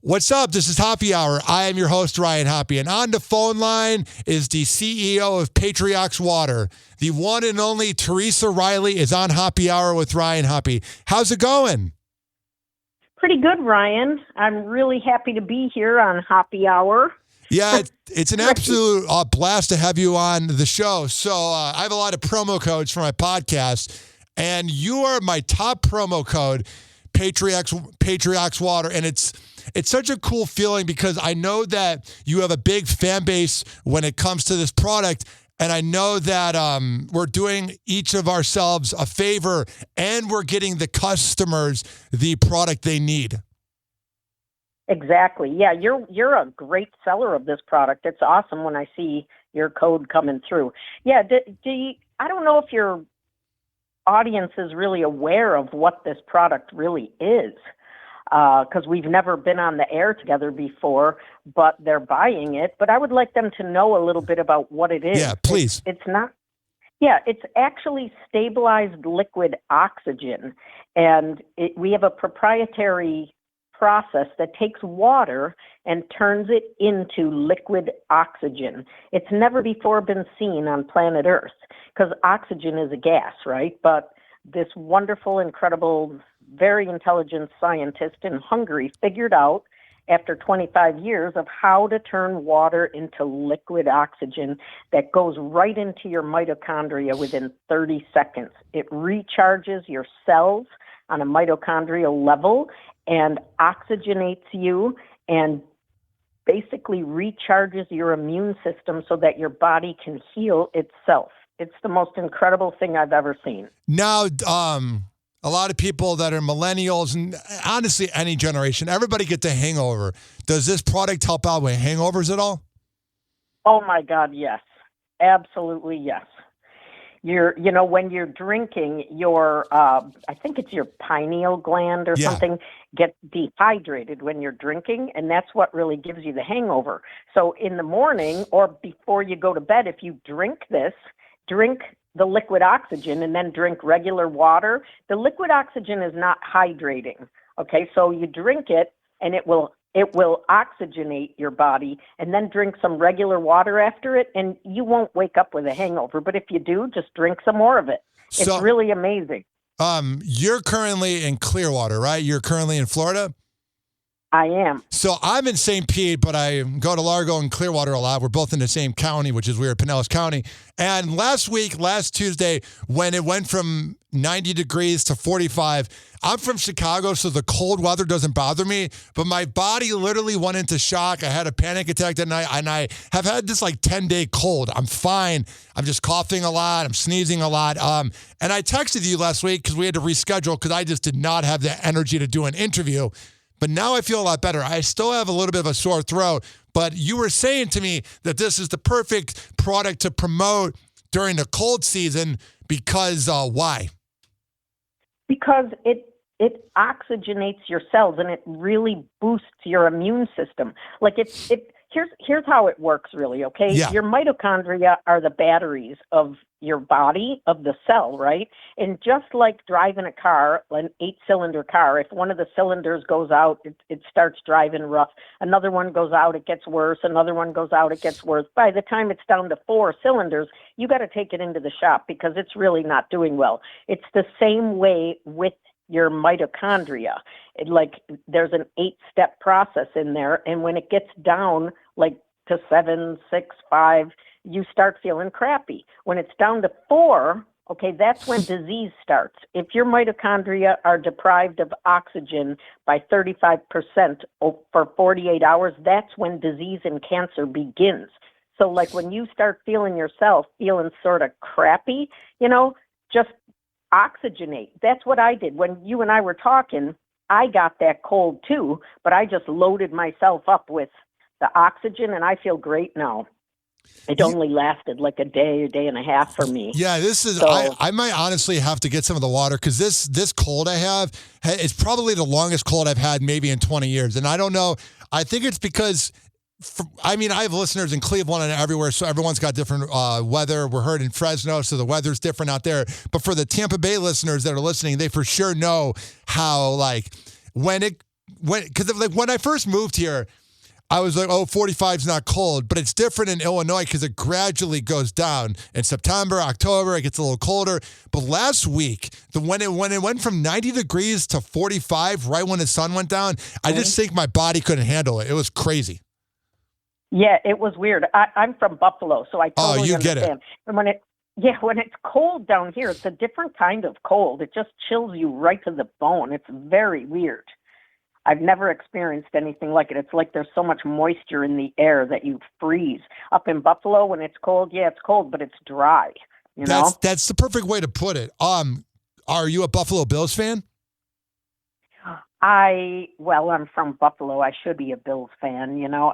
What's up? This is Hoppe Hour. I am your host, Ryan Hoppe. And on the phone line is the CEO of Patriox Water. The one and only Teresa Reile is on Hoppe Hour with Ryan Hoppe. How's it going? Pretty good, Ryan. I'm really happy to be here on Hoppe Hour. Yeah, it's an absolute blast to have you on the show. So I have a lot of promo codes for my podcast, and you are my top promo code, Patriox Water, and it's such a cool feeling because I know that you have a big fan base when it comes to this product, and I know that we're doing each of ourselves a favor, and we're getting the customers the product they need. Exactly. Yeah, you're a great seller of this product. It's awesome when I see your code coming through. Yeah, I don't know if your audience is really aware of what this product really is, because we've never been on the air together before, but they're buying it. But I would like them to know a little bit about what it is. Yeah, please. It's actually stabilized liquid oxygen, and we have a proprietary process that takes water and turns it into liquid oxygen. It's never before been seen on planet Earth because oxygen is a gas, right? But this wonderful, incredible, very intelligent scientist in Hungary figured out after 25 years of how to turn water into liquid oxygen that goes right into your mitochondria within 30 seconds. It recharges your cells on a mitochondrial level and oxygenates you and basically recharges your immune system so that your body can heal itself. It's the most incredible thing I've ever seen. Now, a lot of people that are millennials and honestly any generation, everybody gets a hangover. Does this product help out with hangovers at all? Oh my God, yes. Absolutely yes. When you're drinking, I think it's your pineal gland or something gets dehydrated when you're drinking, and that's what really gives you the hangover. So in the morning or before you go to bed, if you drink the liquid oxygen and then drink regular water. The liquid oxygen is not hydrating. Okay, so you drink it and it will oxygenate your body, and then drink some regular water after it, and you won't wake up with a hangover. But if you do, just drink some more of it. It's really amazing. You're currently in Clearwater, right? You're currently in Florida? I am. So I'm in St. Pete, but I go to Largo and Clearwater a lot. We're both in the same county, which is weird, Pinellas County. And last Tuesday, when it went from 90 degrees to 45, I'm from Chicago, so the cold weather doesn't bother me, but my body literally went into shock. I had a panic attack that night, and I have had this 10-day cold. I'm fine. I'm just coughing a lot. I'm sneezing a lot. And I texted you last week because we had to reschedule because I just did not have the energy to do an interview. But now I feel a lot better. I still have a little bit of a sore throat, but you were saying to me that this is the perfect product to promote during the cold season because why? Because it oxygenates your cells and it really boosts your immune system. Here's how it works really, okay? Yeah. Your mitochondria are the batteries of your body, of the cell, right? And just like driving a car, an 8-cylinder car, if one of the cylinders goes out, it starts driving rough. Another one goes out, it gets worse. Another one goes out, it gets worse. By the time it's down to 4 cylinders, you got to take it into the shop because it's really not doing well. It's the same way with your mitochondria. There's an 8-step process in there, and when it gets down to 7, 6, 5, you start feeling crappy. When it's down to 4, okay, that's when disease starts. If your mitochondria are deprived of oxygen by 35% for 48 hours, that's when disease and cancer begins. So when you start feeling yourself feeling sort of crappy, just oxygenate. That's what I did. When you and I were talking, I got that cold too, but I just loaded myself up with the oxygen and I feel great now. It only lasted a day and a half for me. Yeah, this is, I might honestly have to get some of the water because this cold I have is probably the longest cold I've had maybe in 20 years. And I don't know, I think it's because I have listeners in Cleveland and everywhere, so everyone's got different weather. We're heard in Fresno, so the weather's different out there. But for the Tampa Bay listeners that are listening, they for sure know how, when it when I first moved here, I was like, 45 is not cold, but it's different in Illinois because it gradually goes down. In September, October, it gets a little colder. But last week, when it went from 90 degrees to 45, right when the sun went down, I just think my body couldn't handle it. It was crazy. Yeah, it was weird. I'm from Buffalo, so I totally you get understand. it. And when it's cold down here, it's a different kind of cold. It just chills you right to the bone. It's very weird. I've never experienced anything like it. It's like there's so much moisture in the air that you freeze. Up in Buffalo, when it's cold, yeah, it's cold, but it's dry. You know? That's the perfect way to put it. Are you a Buffalo Bills fan? I'm from Buffalo. I should be a Bills fan. You know,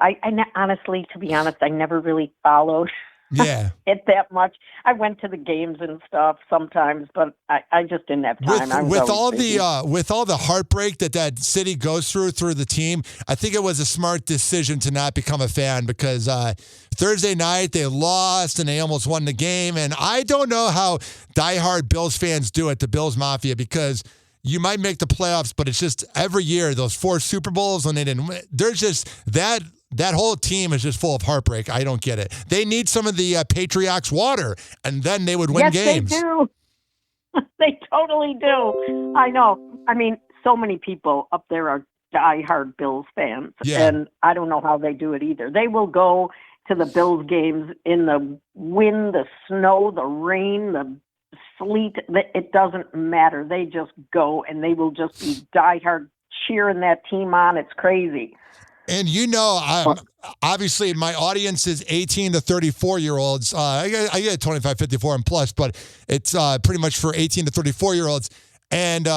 honestly, to be honest, I never really followed it that much. I went to the games and stuff sometimes, but I just didn't have time. With all the heartbreak that city goes through the team, I think it was a smart decision to not become a fan because Thursday night they lost and they almost won the game. And I don't know how diehard Bills fans do it, the Bills Mafia, because you might make the playoffs, but it's just every year those 4 Super Bowls when they didn't win. There's just that whole team is just full of heartbreak. I don't get it. They need some of the Patriox water, and then they would win games. Yes, they do. They totally do. I know. I mean, so many people up there are diehard Bills fans, and I don't know how they do it either. They will go to the Bills games in the wind, the snow, the rain, the sleet. It doesn't matter. They just go, and they will just be diehard cheering that team on. It's crazy. And obviously my audience is 18 to 34-year-olds. I get 25, 54 and plus, but it's pretty much for 18 to 34-year-olds. And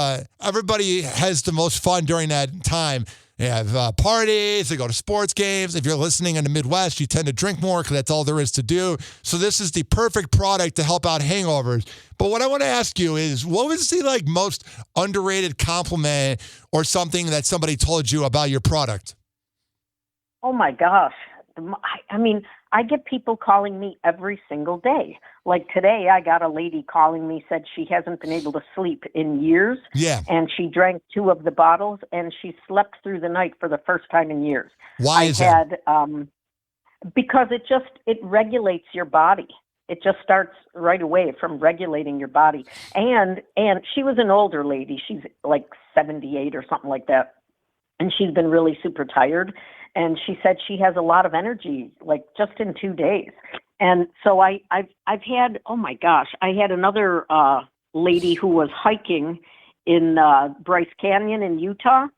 everybody has the most fun during that time. They have parties, they go to sports games. If you're listening in the Midwest, you tend to drink more because that's all there is to do. So this is the perfect product to help out hangovers. But what I want to ask you is, what was the most underrated compliment or something that somebody told you about your product? Oh my gosh. I mean, I get people calling me every single day. Like today, I got a lady calling me, said she hasn't been able to sleep in years. Yeah. And she drank 2 of the bottles and she slept through the night for the first time in years. Why is that? Because it regulates your body. It just starts right away from regulating your body. And she was an older lady. She's like 78 or something like that. And she's been really super tired. And she said she has a lot of energy, like just in 2 days. And so I've had, oh my gosh, I had another lady who was hiking in Bryce Canyon in Utah.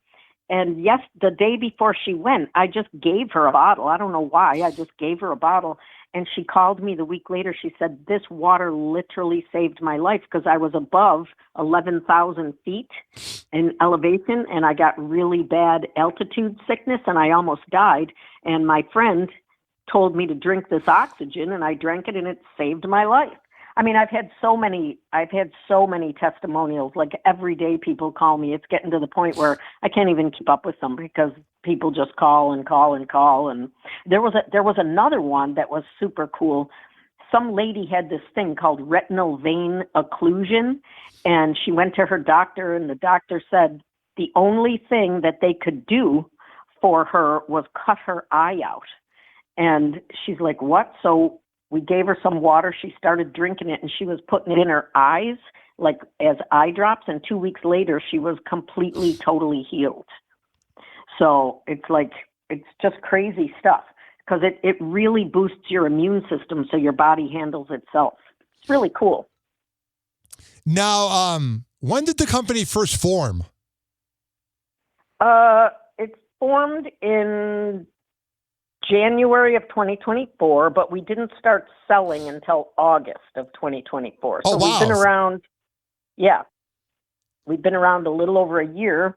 And yes, the day before she went, I just gave her a bottle. I don't know why. I just gave her a bottle. And she called me the week later. She said, this water literally saved my life because I was above 11,000 feet in elevation and I got really bad altitude sickness and I almost died. And my friend told me to drink this oxygen and I drank it and it saved my life. I mean, I've had so many testimonials. Like every day people call me. It's getting to the point where I can't even keep up with them because people just call and call and call. And there was another one that was super cool. Some lady had this thing called retinal vein occlusion, and she went to her doctor, and the doctor said the only thing that they could do for her was cut her eye out. And she's like, what? So we gave her some water. She started drinking it, and she was putting it in her eyes, like as eye drops. And 2 weeks later, she was completely, totally healed. So it's just crazy stuff because it really boosts your immune system so your body handles itself. It's really cool. Now, when did the company first form? It formed in January of 2024, but we didn't start selling until August of 2024. So wow. We've been around a little over a year.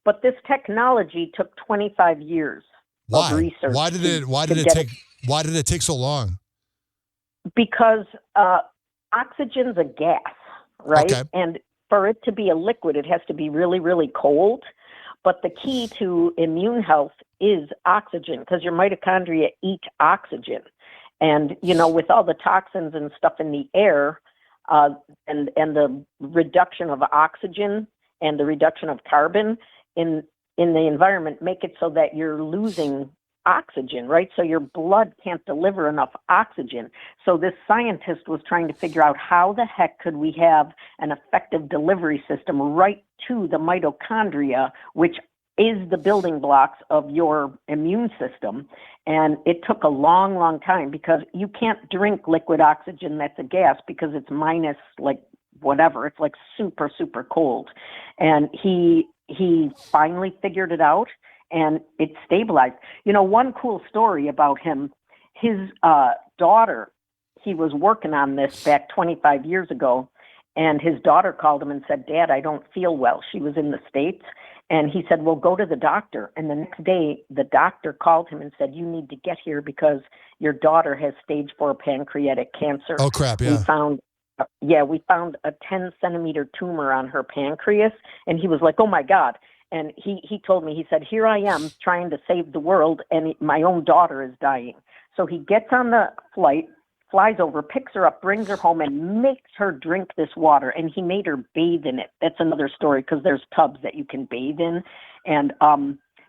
But this technology took 25 years of research. Why did it take so long? Because oxygen's a gas, right? Okay. And for it to be a liquid, it has to be really, really cold. But the key to immune health is oxygen because your mitochondria eat oxygen. And, with all the toxins and stuff in the air and the reduction of oxygen and the reduction of carbon in in the environment make it so that you're losing oxygen, right? So your blood can't deliver enough oxygen. So this scientist was trying to figure out how the heck could we have an effective delivery system right to the mitochondria, which is the building blocks of your immune system. And it took a long, long time, because you can't drink liquid oxygen that's a gas, because it's minus like whatever. It's like super, super cold. And he finally figured it out, and it stabilized. You know, one cool story about him, his daughter, he was working on this back 25 years ago, and his daughter called him and said, "Dad, I don't feel well." She was in the States. And he said, "Well, go to the doctor." And the next day, the doctor called him and said, "You need to get here because your daughter has stage 4 pancreatic cancer." Oh, crap, yeah. We found a 10-centimeter tumor on her pancreas. And he was like, "Oh, my God." And he told me, he said, "Here I am trying to save the world, and my own daughter is dying." So he gets on the flight, flies over, picks her up, brings her home, and makes her drink this water. And he made her bathe in it. That's another story, because there's tubs that you can bathe in. And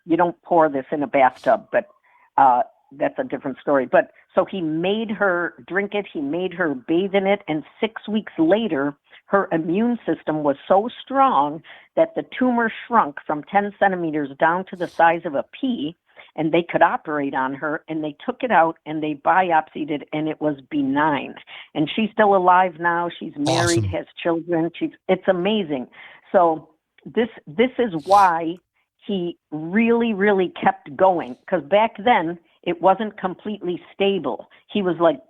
you don't pour this in a bathtub, but that's a different story. But so he made her drink it. He made her bathe in it. And 6 weeks later, her immune system was so strong that the tumor shrunk from 10 centimeters down to the size of a pea, and they could operate on her. And they took it out and they biopsied it, and it was benign. And she's still alive now. She's married, Awesome. has children. It's amazing. So this is why he really, really kept going, because back then it wasn't completely stable. He was like,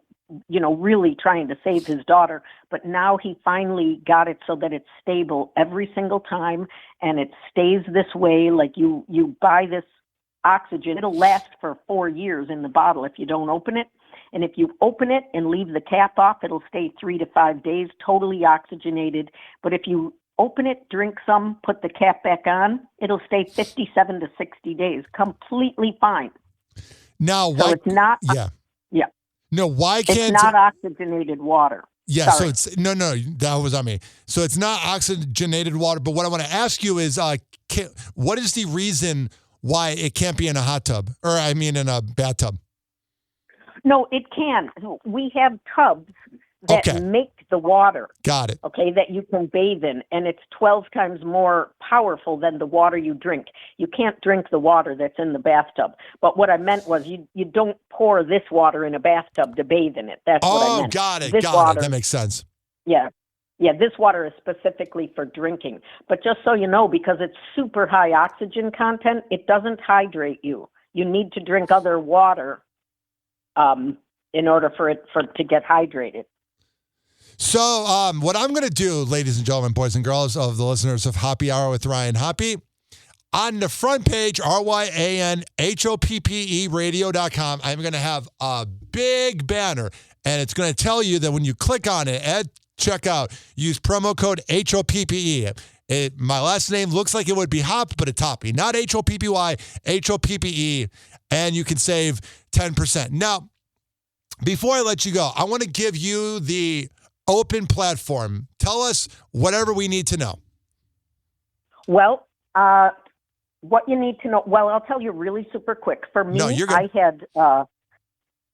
you know, really trying to save his daughter, but now he finally got it so that it's stable every single time, and it stays this way. Like you buy this oxygen, it'll last for 4 years in the bottle if you don't open it. And if you open it and leave the cap off, it'll stay 3 to 5 days, totally oxygenated. But if you open it, drink some, put the cap back on, it'll stay 57 to 60 days, completely fine. Now, So it's not, yeah. yeah, No, why it's can't... not oxygenated water. Yeah, Sorry. so it's... No, that was on me. So it's not oxygenated water, but what I want to ask you is, what is the reason why it can't be in a hot tub? Or, I mean, in a bathtub? No, it can. We have tubs that make the water. Got it. Okay, that you can bathe in, and it's 12 times more powerful than the water you drink. You can't drink the water that's in the bathtub. But what I meant was you don't pour this water in a bathtub to bathe in it. That's what I meant. Oh, got it. This Got water, it. That makes sense. Yeah. Yeah, this water is specifically for drinking. But just so you know, because it's super high oxygen content, it doesn't hydrate you. You need to drink other water in order for it to get hydrated. So what I'm going to do, ladies and gentlemen, boys and girls of the listeners of Happy Hour with Ryan Hoppe, on the front page, RyanHoppe radio.com, I'm going to have a big banner, and it's going to tell you that when you click on it at checkout, use promo code HOPPE. My last name looks like it would be Hop, but it's Hoppe, not HOPPY, HOPPE, and you can save 10%. Now, before I let you go, I want to give you the open platform. Tell us whatever we need to know. Well, what you need to know. Well, I'll tell you really super quick. For me, No, you're good.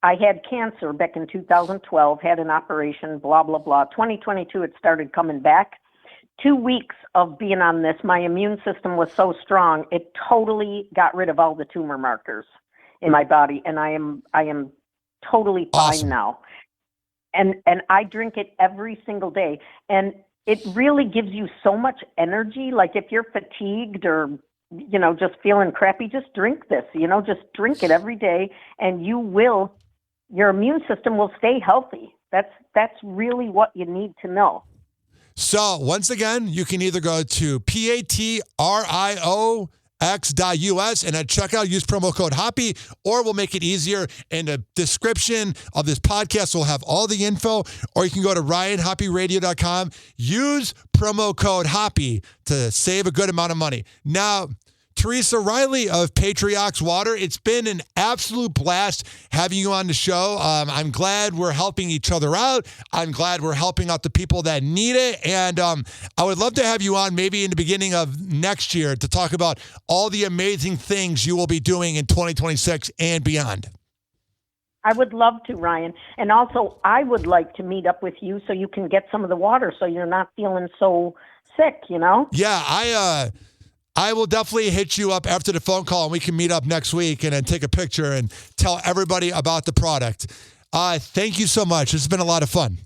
I had cancer back in 2012, had an operation, blah, blah, blah. 2022, it started coming back. 2 weeks of being on this, my immune system was so strong, it totally got rid of all the tumor markers in my body, and I am totally fine Awesome. now. And I drink it every single day. And it really gives you so much energy. Like if you're fatigued or, you know, just feeling crappy, just drink this, you know, just drink it every day, and your immune system will stay healthy. That's really what you need to know. So once again, you can either go to patriox.us and at checkout use promo code Hoppe, or we'll make it easier in the description of this podcast. We'll have all the info, or you can go to RyanHoppeRadio.com, use promo code Hoppe to save a good amount of money. Now, Teresa Reile of Patriox Water. It's been an absolute blast having you on the show. I'm glad we're helping each other out. I'm glad we're helping out the people that need it. And I would love to have you on maybe in the beginning of next year to talk about all the amazing things you will be doing in 2026 and beyond. I would love to, Ryan. And also, I would like to meet up with you so you can get some of the water so you're not feeling so sick, you know? Yeah, I will definitely hit you up after the phone call, and we can meet up next week and then take a picture and tell everybody about the product. Thank you so much. It's been a lot of fun.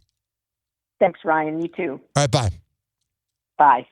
Thanks, Ryan. You too. All right, bye. Bye.